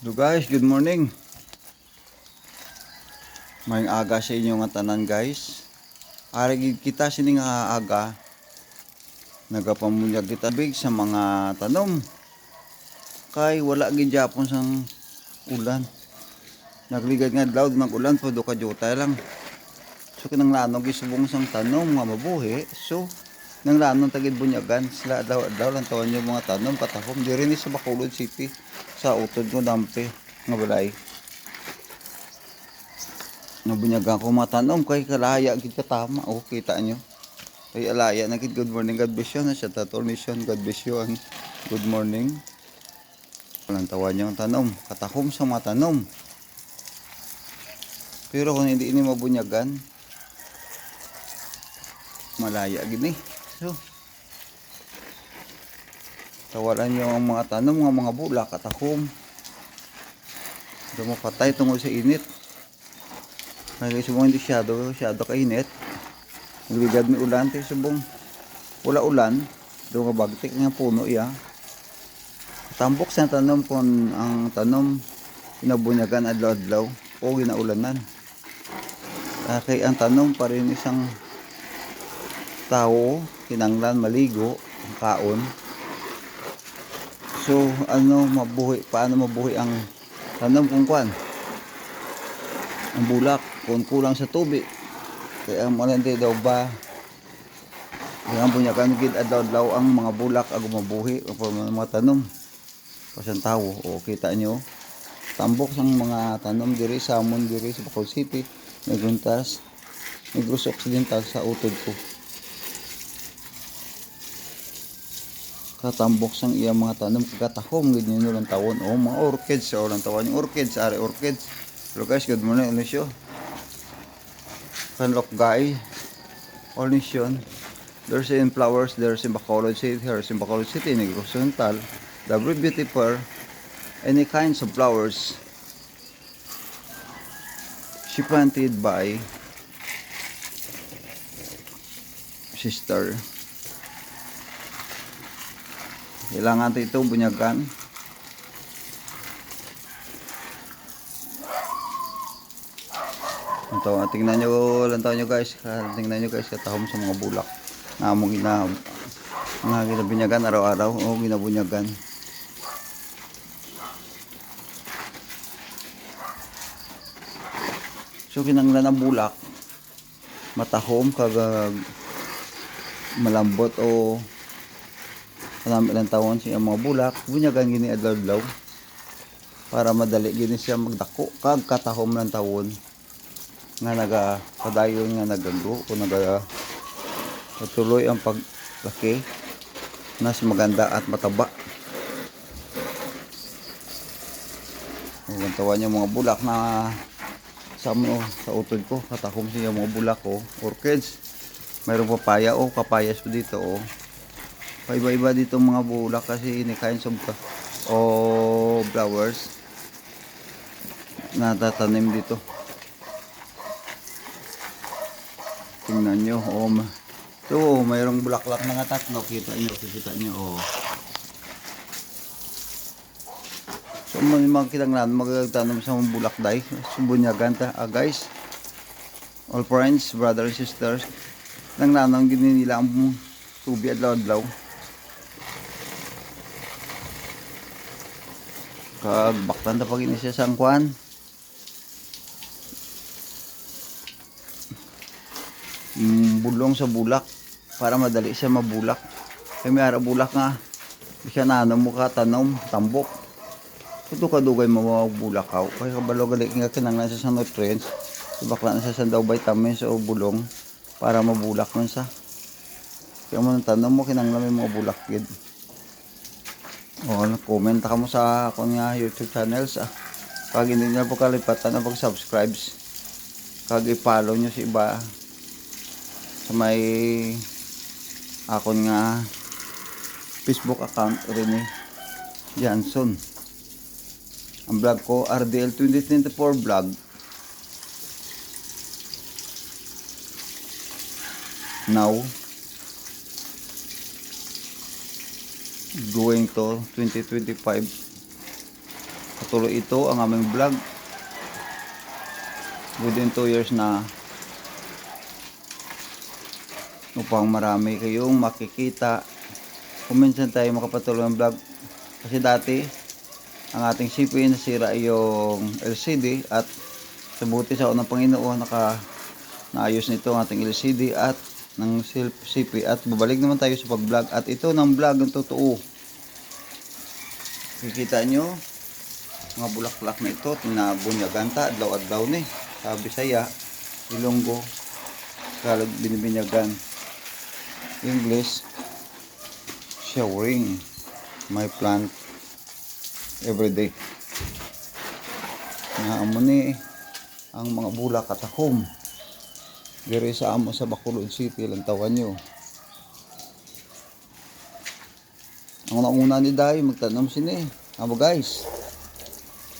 So guys, good morning. Mayong aga sa inyo nga tanan guys. Ari kita sini nga aga. Nagapamunyag kita big sa mga tanom. Kay wala gid Japon sang ulan. Nagligad nga daw mag-ulan po do ka juta lang. So kinang lanog isubong sang tanom nga mabuhi. So nang lanon tagid bunyagan sila daw lang tawon yung mga tanom katahom diri ni sa Bacolod City sa utod ko dampe nga balay. Nabunyagan ko matanom kay kalaya gid ka tama. Oh, kita nyo. Kay alaya na gid. Good morning, God bless you. Na siya tatornation, God bless you. Good morning. Walang tawan yung tanom. Katahom sa mga tanom. Pero kung hindi ini mabunyagan, malaya gid ni. So, tawaran yung mga tanom, mga bulak, katahom. Hindi mo patay tungkol sa init. Kaya subong hindi masyado kainit. Nagligad may ulan tayo subong wala ulan doon ka bagtik nga puno iya. Tambok sa tanom kung ang tanom inabunyagan adlaw-adlaw o ginaulanan. Kaya ang tanom pa rin isang tao kinanglan maligo kaon. So paano mabuhi ang tanom kung kuan ang bulak kung kulang sa tubig. Kaya malandi daw ba ang bunyagan gid adlaw-adlaw ang mga bulak ag mabuhi ang mga tanom pasan tawo. O kita nyo tambok sang mga tanom diri sa amon diri sa Bacolod City naguntas Negros Occidental sa utod ko. Katambok sang iya mga tanom kagatahom gid nyo lang tawon o mga orchids o lang tawon yung orchids are orchids. Hello guys, good morning ulit Kanlok guy all nation. There's in flowers, there's in Bacolod City, there's in Bacolod City, Negros Occidental, the beauty for any kinds of flowers she planted by sister. Kailangan ito bunyagan. Tingnan nyo guys, katahom sa mga bulak na among ginabunyagan araw-araw o ginabunyagan. So kinanglan ang bulak matahom kag malambot o ilang taon siya mga bulak bunyagan gini adlaw-adlaw para madali gini siya magdako kag katahom lang tawon nga nagapadayon nga nagagro o patuloy ang paglaki nas maganda at mataba. Ang tawa niya mga bulak na sa utod ko katahom siya mga bulak o orchids. Mayroong papaya o kapayas po dito o paiba-iba dito mga bulak kasi ini kinds of o flowers na tatanim dito. Tingnan nyo so mayroong bulaklak na nga tatlo. Kita nyo so magkitanglan magtanom sa mga bulak day subunyagan ta guys, all friends, brothers and sisters. Nang nanong gini nila ang tubi adlaw-adlaw kag baktan ta pag ini siya sang kuan bulong sa bulak para madali siya mabulak. Kaya may ara bulak nga siya nanom mo ka tanom tambok ito kadugay mo bulak ka kaya kabalo gali nga kinanglan sa nutrients bakla na sa daw vitamins o bulong para mabulak man sa kaya mo tanom mo kinanglan may mga bulak gid. O comment ka mo sa akong nga YouTube channels kag hindi nyo po kalipatan na pag-subscribes kag i-follow nyo si iba sa may akon nga Facebook account Rene Johnson. Ang vlog ko RDL 2024 vlog. Now going to 2025. Patuloy ito ang aming vlog. Within 2 years na upang marami kayong makikita. Kung minsan tayo makapatuloy ng vlog. Kasi dati ang ating CP nasira yung LCD at sa buti sa unang Panginoon naayos nito ang ating LCD at ng CP at babalik naman tayo sa pag-vlog at ito ng vlog ng totoo. Kikita nyo mga bulaklak na ito na bunyaganta adlaw-adlaw ni sa Bisaya, Ilonggo, Tagalog binibinyagan, English showering my plant everyday. Nga amo ni ang mga bulak katakom diri sa amo sa Bacolod City lang tawan nyo. Ang nauna ni Day magtanom sini amo guys,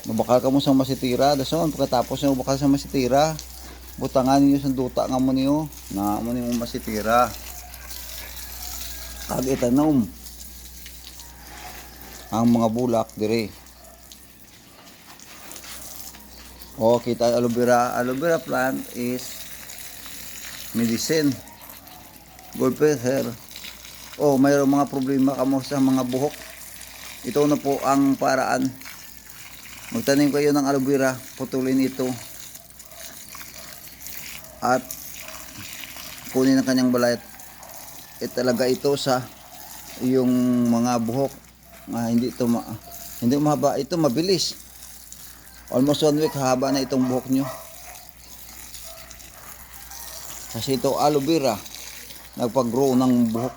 mabakal ka mo sa masitira dason pagkatapos na mabakal sa masitira butangan niyo sa duta nga mo niyo na amo niyo masitira kag itanom ang mga bulak diri. O kita aloe vera plant is medicine, good for hair. O mayroong mga problema kamo sa mga buhok, ito na po ang paraan. Magtanim kayo ng aloe vera, putulin ito at kunin ang kanyang balat. Talaga ito sa iyong mga buhok. Hindi mahaba, ito mabilis. Almost 1 week haba na itong buhok nyo. Kasi ito aloe vera nagpag-grow ng buhok.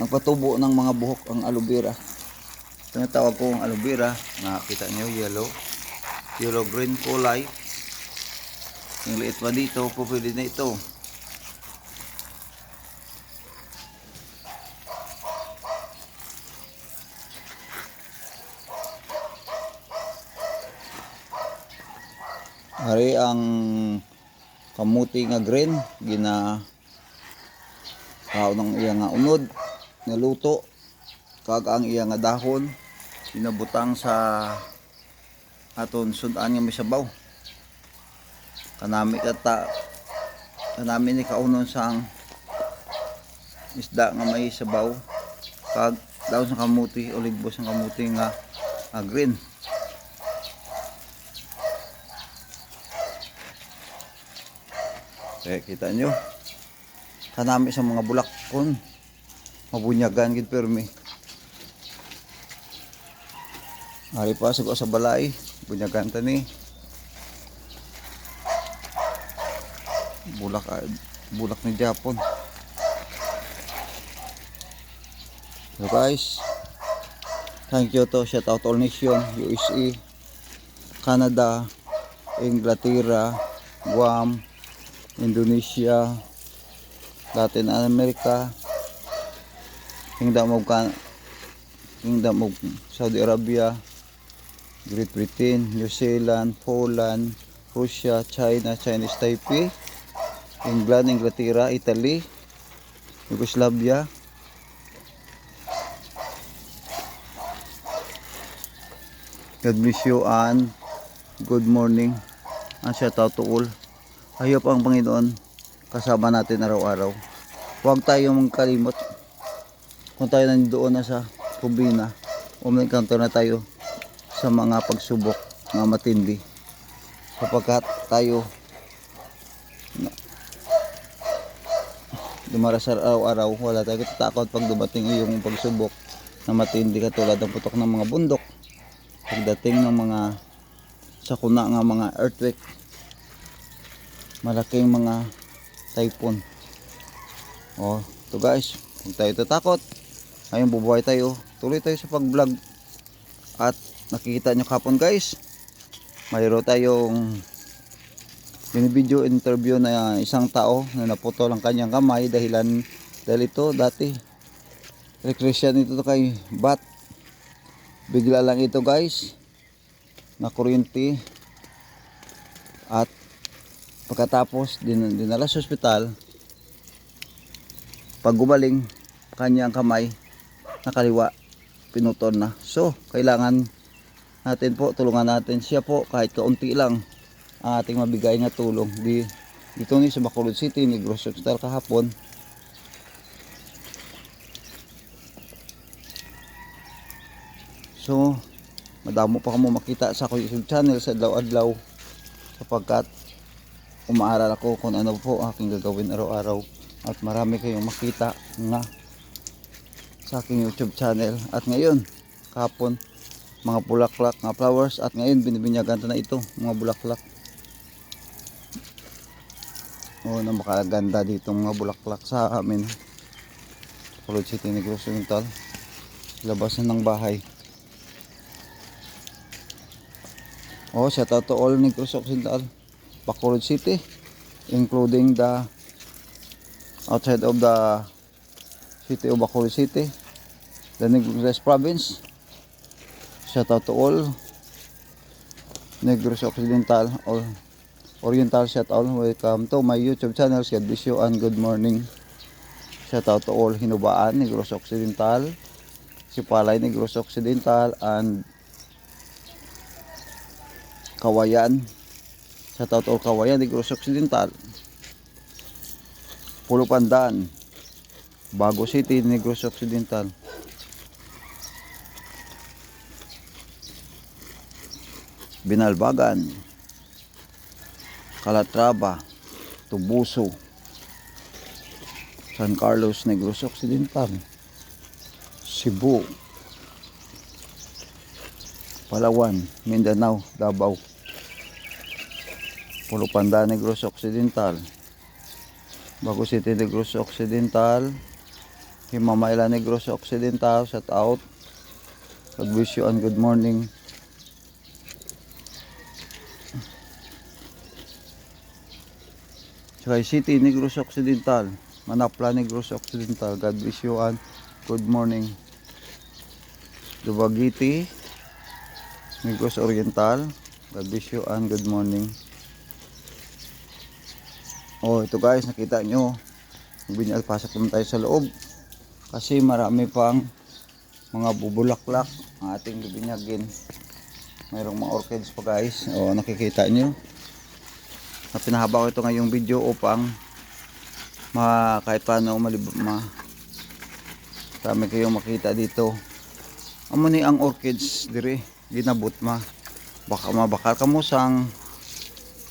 Nagpatubo ng mga buhok ang aloe vera. Ito yung tawag ko ang aloe vera. Nakita nyo yellow green kulay. Yung liit pa dito, pwede na ito. Hari ang kamuti nga green gina ng iya nga unod naluto kag ang iya nga dahon sinabutang sa aton sudan nga may sabaw kanami ni kaunon sang isda nga may sabaw kag daw sa kamuti o ligbos ng kamuti nga green. Kita nyo kanami sa mga bulak kon mabunyagan gid permi ari pa sa balay bunyagan tani bulak ni Japon. So guys, thank you to shout out all nation, USA, Canada, Inglaterra, Guam, Indonesia, Latin America, Kingdom of Saudi Arabia, Great Britain, New Zealand, Poland, Russia, China, Chinese Taipei, England, Inglaterra, Italy, Yugoslavia, God bless you and good morning and shout out to all. Hayop ang Panginoon kasama natin araw-araw. Huwag tayong magkalimot kung tayo nandoon na sa problema o may encounter na tayo sa mga pagsubok na matindi sapagkat tayo dumarasal araw-araw, wala tayong takot pag dumating yung pagsubok na matindi katulad ng putok ng mga bundok, pagdating ng mga sakuna nga mga earthquake, malaking mga typhoon. To guys, huwag tayo tatakot. Ngayon bubuhay tayo, tuloy tayo sa pag-vlog. At nakikita nyo kapon guys, mayroon tayong video interview na isang tao na naputol ang kanyang kamay dahil ito dati recreation ito kay bat. Bigla lang ito guys na kuryente at pagkatapos dinala sa ospital. Pag gumaling kanyang kamay na kaliwa pinutol na. So kailangan natin po tulungan natin siya po kahit kaunti lang ang ating mabigay na tulong. Dito ni sa Bacolod City, Negros Occidental kahapon. So madamo pa kamo makita sa akong YouTube channel sa adlaw-adlaw sapagkat umaaral ako kung ano po aking gagawin araw-araw at marami kayong makita nga sa aking YouTube channel. At ngayon kahapon mga bulaklak nga flowers at ngayon binibinyagan na ito mga bulaklak. Oh, napakaganda dito mga bulaklak sa amin. Bacolod City, Negros Occidental. Labas na ng bahay. Oh, shout out to all Negros Occidental, Bacolod City, including the outside of the city of Bacolod City, the Negros Province. Shout out to all Negros Occidental, all Oriental, shout out. Welcome to my YouTube channel. God bless you and good morning. Shout out to all Hinubaan, Negros Occidental, Sipalay, Negros Occidental, and Kawayan. Shout out all Kawayan, Negros Occidental, Pulo Pandan, Bago City, Negros Occidental. Binalbagan, Calatrava, Tubuso, San Carlos, Negros Occidental, Cebu, Palawan, Mindanao, Davao, Pulo Pandan, Negros Occidental, Bago City, Negros Occidental, Himamayla, Negros Occidental. Shout out. God bless you and good morning. Sakay City, Negros Occidental, Manapla, Negros Occidental. God bless you and good morning. Dumaguete, Negros Oriental. God bless you and good morning. Oh, ito guys, nakita nyo. Pasok naman tayo sa loob. Kasi marami pang mga bubulaklak ang ating bibinyagin. Mayroong mga orchids pa guys. Oh, nakikita nyo. Pinahaba ko ito ngayong video upang kahit paano marami kayong makita dito. Amo ni ang orchids dire ginabot baka mabakal kamo sang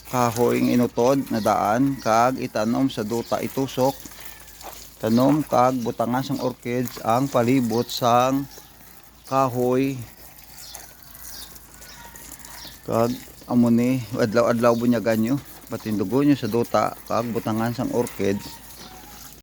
kahoy inutod na daan kag itanom sa duta itusok tanom kag butangan sang orchids ang palibot sang kahoy kag amo ni adlaw-adlaw bunyagan nyo patindugo nyo sa duta kag butangan sang orchids